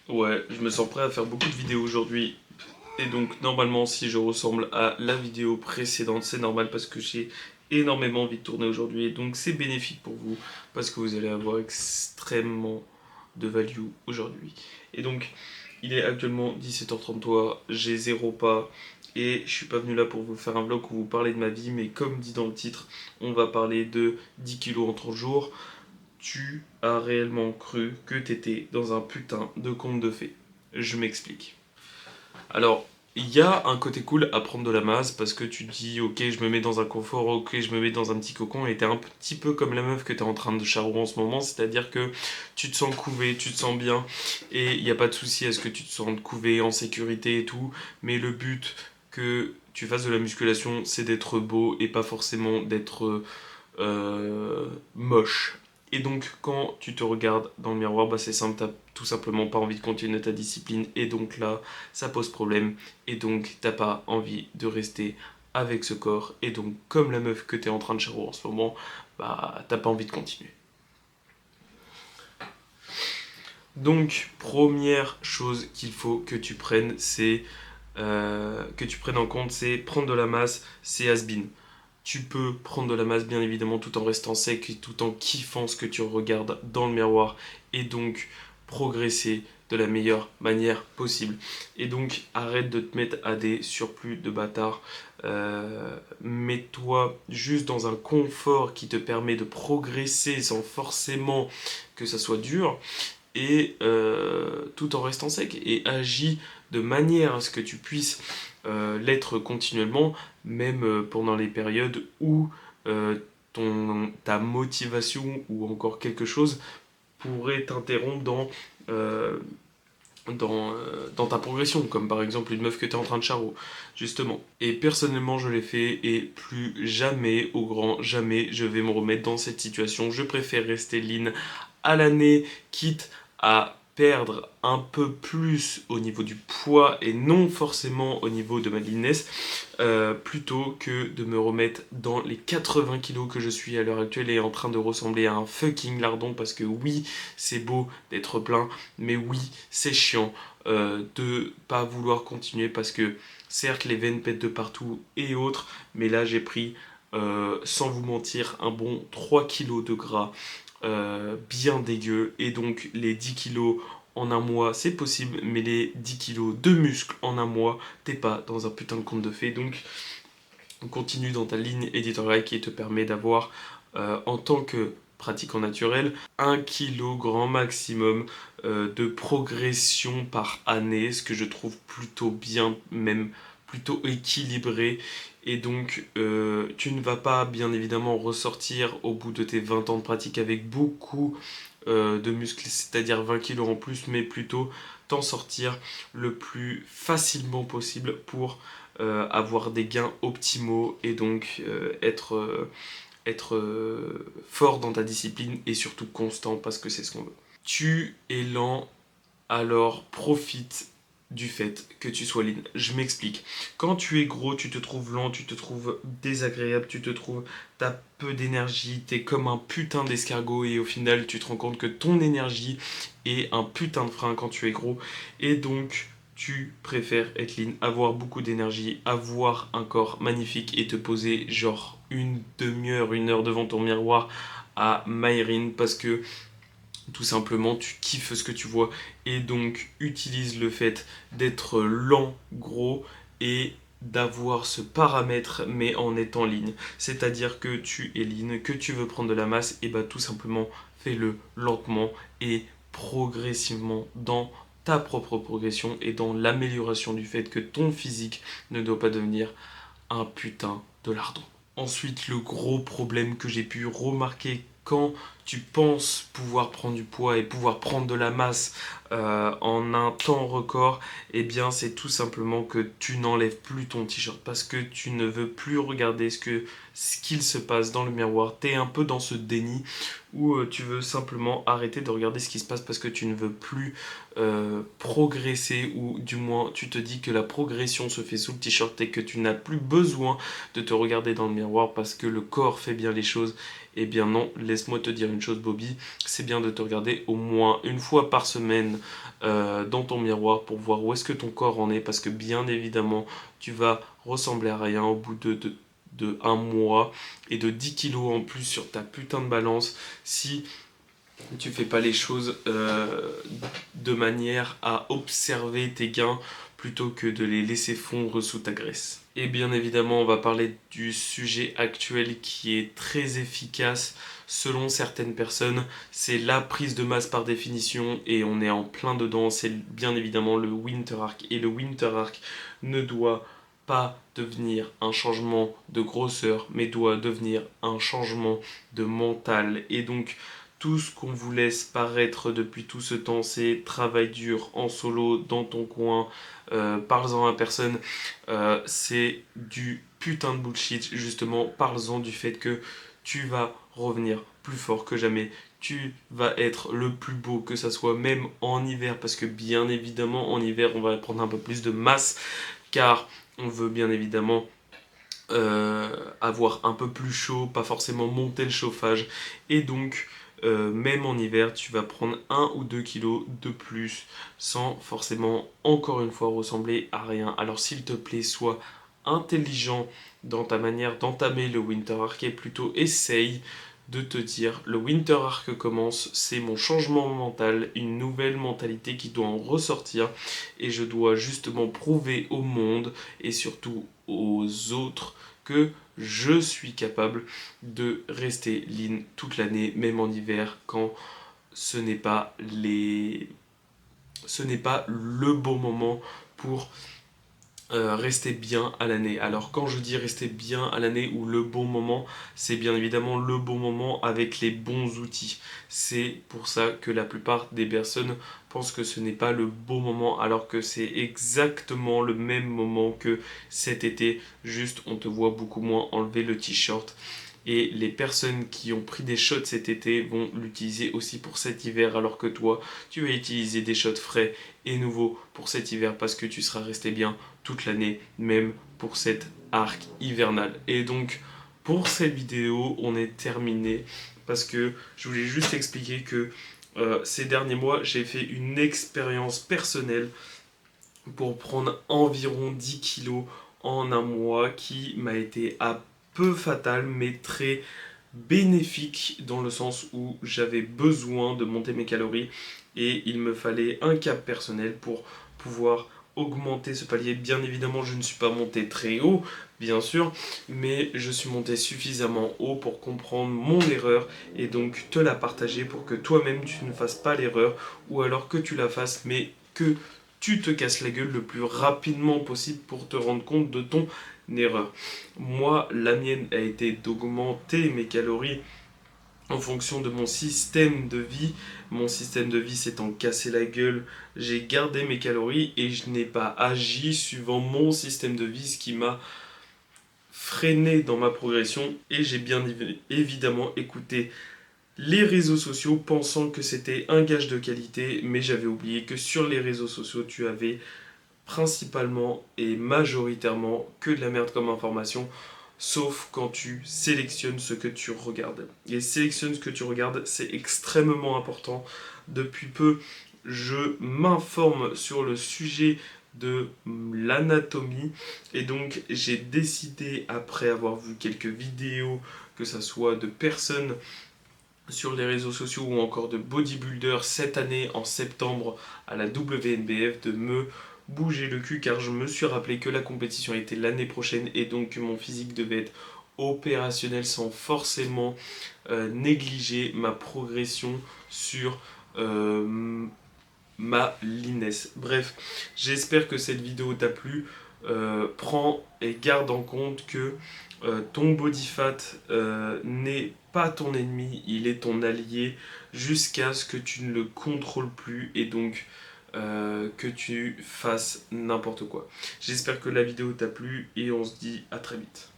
Ouais, je me sens prêt à faire beaucoup de vidéos aujourd'hui. Et donc, normalement, si je ressemble à la vidéo précédente, c'est normal parce que j'ai énormément envie de tourner aujourd'hui. Et donc, c'est bénéfique pour vous parce que vous allez avoir extrêmement de value aujourd'hui. Et donc, il est actuellement 17h33, j'ai zéro pas. Et je suis pas venu là pour vous faire un vlog où vous parlez de ma vie, mais comme dit dans le titre, on va parler de 10 kilos en 30 jours. Tu as réellement cru que t'étais dans un putain de conte de fées. Je m'explique. Alors, il y a un côté cool à prendre de la masse parce que tu te dis ok je me mets dans un confort, ok je me mets dans un petit cocon et t'es un petit peu comme la meuf que t'es en train de charrouer en ce moment, c'est-à-dire que tu te sens couvé, tu te sens bien et il n'y a pas de souci à ce que tu te sentes couvé en sécurité et tout, mais le but que tu fasses de la musculation c'est d'être beau et pas forcément d'être moche. Et donc, quand tu te regardes dans le miroir, bah, c'est simple, t'as tout simplement pas envie de continuer ta discipline. Et donc là, ça pose problème. Et donc, t'as pas envie de rester avec ce corps. Et donc, comme la meuf que t'es en train de charrouer en ce moment, bah, t'as pas envie de continuer. Donc, première chose qu'il faut que tu prennes, que tu prennes en compte, c'est prendre de la masse, c'est has-been. Tu peux prendre de la masse bien évidemment tout en restant sec et tout en kiffant ce que tu regardes dans le miroir et donc progresser de la meilleure manière possible. Et donc arrête de te mettre à des surplus de bâtard. Mets-toi juste dans un confort qui te permet de progresser sans forcément que ça soit dur et tout en restant sec et agis de manière à ce que tu puisses l'être continuellement, même pendant les périodes où euh, ta motivation ou encore quelque chose pourrait t'interrompre dans ta progression, comme par exemple une meuf que tu es en train de charreau, justement. Et personnellement, je l'ai fait et plus jamais, au grand jamais, je vais me remettre dans cette situation. Je préfère rester lean à l'année, quitte à perdre un peu plus au niveau du poids et non forcément au niveau de ma leanness, plutôt que de me remettre dans les 80 kilos que je suis à l'heure actuelle et en train de ressembler à un fucking lardon parce que oui, c'est beau d'être plein, mais oui, c'est chiant de pas vouloir continuer parce que certes les veines pètent de partout et autres, mais là j'ai pris sans vous mentir un bon 3 kilos de gras bien dégueu et donc les 10 kilos en un mois c'est possible mais les 10 kilos de muscles en un mois t'es pas dans un putain de conte de fées donc continue dans ta ligne éditoriale qui te permet d'avoir en tant que pratiquant naturel 1 kg grand maximum de progression par année, ce que je trouve plutôt bien, même plutôt équilibré. Et donc, tu ne vas pas bien évidemment ressortir au bout de tes 20 ans de pratique avec beaucoup de muscles, c'est-à-dire 20 kilos en plus, mais plutôt t'en sortir le plus facilement possible pour avoir des gains optimaux et donc être fort dans ta discipline et surtout constant parce que c'est ce qu'on veut. Tu es lent, alors profite du fait que tu sois lean. Je m'explique. Quand tu es gros, tu te trouves lent, tu te trouves désagréable, tu te trouves, t'as peu d'énergie, t'es comme un putain d'escargot et au final tu te rends compte que ton énergie est un putain de frein quand tu es gros et donc tu préfères être lean, avoir beaucoup d'énergie, avoir un corps magnifique et te poser genre une demi-heure, 1 heure devant ton miroir à Myrin parce que tout simplement tu kiffes ce que tu vois et donc utilise le fait d'être lent, gros et d'avoir ce paramètre mais en étant ligne. C'est-à-dire que tu es ligne, que tu veux prendre de la masse et bah tout simplement fais-le lentement et progressivement dans ta propre progression et dans l'amélioration du fait que ton physique ne doit pas devenir un putain de lardon. Ensuite, le gros problème que j'ai pu remarquer quand tu penses pouvoir prendre du poids et pouvoir prendre de la masse en un temps record, eh bien c'est tout simplement que tu n'enlèves plus ton t-shirt parce que tu ne veux plus regarder ce qu'il se passe dans le miroir. Tu es un peu dans ce déni où tu veux simplement arrêter de regarder ce qui se passe parce que tu ne veux plus progresser ou du moins tu te dis que la progression se fait sous le t-shirt et que tu n'as plus besoin de te regarder dans le miroir parce que le corps fait bien les choses. Eh bien non, laisse-moi te dire une chose Bobby, c'est bien de te regarder au moins une fois par semaine dans ton miroir pour voir où est-ce que ton corps en est, parce que bien évidemment, tu vas ressembler à rien au bout de un mois et de 10 kilos en plus sur ta putain de balance si tu fais pas les choses de manière à observer tes gains plutôt que de les laisser fondre sous ta graisse. Et bien évidemment, on va parler du sujet actuel qui est très efficace selon certaines personnes. C'est la prise de masse par définition et on est en plein dedans. C'est bien évidemment le Winter Arc. Et le Winter Arc ne doit pas devenir un changement de grosseur, mais doit devenir un changement de mental. Et donc, tout ce qu'on vous laisse paraître depuis tout ce temps, c'est travail dur en solo, dans ton coin, parle-en à personne. C'est du putain de bullshit, justement. Parle-en du fait que tu vas revenir plus fort que jamais. Tu vas être le plus beau, que ça soit même en hiver, parce que bien évidemment, en hiver, on va prendre un peu plus de masse, car on veut bien évidemment avoir un peu plus chaud, pas forcément monter le chauffage. Et donc, même en hiver, tu vas prendre 1 ou 2 kilos de plus sans forcément, encore une fois, ressembler à rien. Alors s'il te plaît, sois intelligent dans ta manière d'entamer le Winter Arc et plutôt essaye de te dire le Winter Arc commence, c'est mon changement mental, une nouvelle mentalité qui doit en ressortir et je dois justement prouver au monde et surtout aux autres que je suis capable de rester lean toute l'année, même en hiver, quand ce n'est pas le bon moment pour rester bien à l'année. Alors quand je dis rester bien à l'année ou le bon moment, c'est bien évidemment le bon moment avec les bons outils. C'est pour ça que la plupart des personnes pensent que ce n'est pas le bon moment alors que c'est exactement le même moment que cet été. Juste on te voit beaucoup moins enlever le t-shirt. Et les personnes qui ont pris des shots cet été vont l'utiliser aussi pour cet hiver, alors que toi, tu vas utiliser des shots frais et nouveaux pour cet hiver parce que tu seras resté bien toute l'année, même pour cet arc hivernal. Et donc, pour cette vidéo, on est terminé parce que je voulais juste expliquer que ces derniers mois, j'ai fait une expérience personnelle pour prendre environ 10 kilos en un mois qui m'a été à peu fatal mais très bénéfique dans le sens où j'avais besoin de monter mes calories et il me fallait un cap personnel pour pouvoir augmenter ce palier. Bien évidemment, je ne suis pas monté très haut, bien sûr, mais je suis monté suffisamment haut pour comprendre mon erreur et donc te la partager pour que toi-même tu ne fasses pas l'erreur ou alors que tu la fasses mais que tu te casses la gueule le plus rapidement possible pour te rendre compte de ton erreur. Moi, la mienne a été d'augmenter mes calories en fonction de mon système de vie. Mon système de vie s'étant cassé la gueule, j'ai gardé mes calories et je n'ai pas agi suivant mon système de vie, ce qui m'a freiné dans ma progression. Et j'ai bien évidemment écouté les réseaux sociaux pensant que c'était un gage de qualité, mais j'avais oublié que sur les réseaux sociaux, tu avais principalement et majoritairement que de la merde comme information, sauf quand tu sélectionnes ce que tu regardes. Et sélectionne ce que tu regardes, c'est extrêmement important. Depuis peu, je m'informe sur le sujet de l'anatomie et donc j'ai décidé, après avoir vu quelques vidéos, que ça soit de personnes sur les réseaux sociaux ou encore de bodybuilders cette année en septembre à la WNBF, de me bouger le cul car je me suis rappelé que la compétition était l'année prochaine et donc que mon physique devait être opérationnel sans forcément négliger ma progression sur ma leanness. Bref, j'espère que cette vidéo t'a plu. Prends et garde en compte que ton body fat n'est pas ton ennemi, il est ton allié jusqu'à ce que tu ne le contrôles plus et donc que tu fasses n'importe quoi. J'espère que la vidéo t'a plu et on se dit à très vite.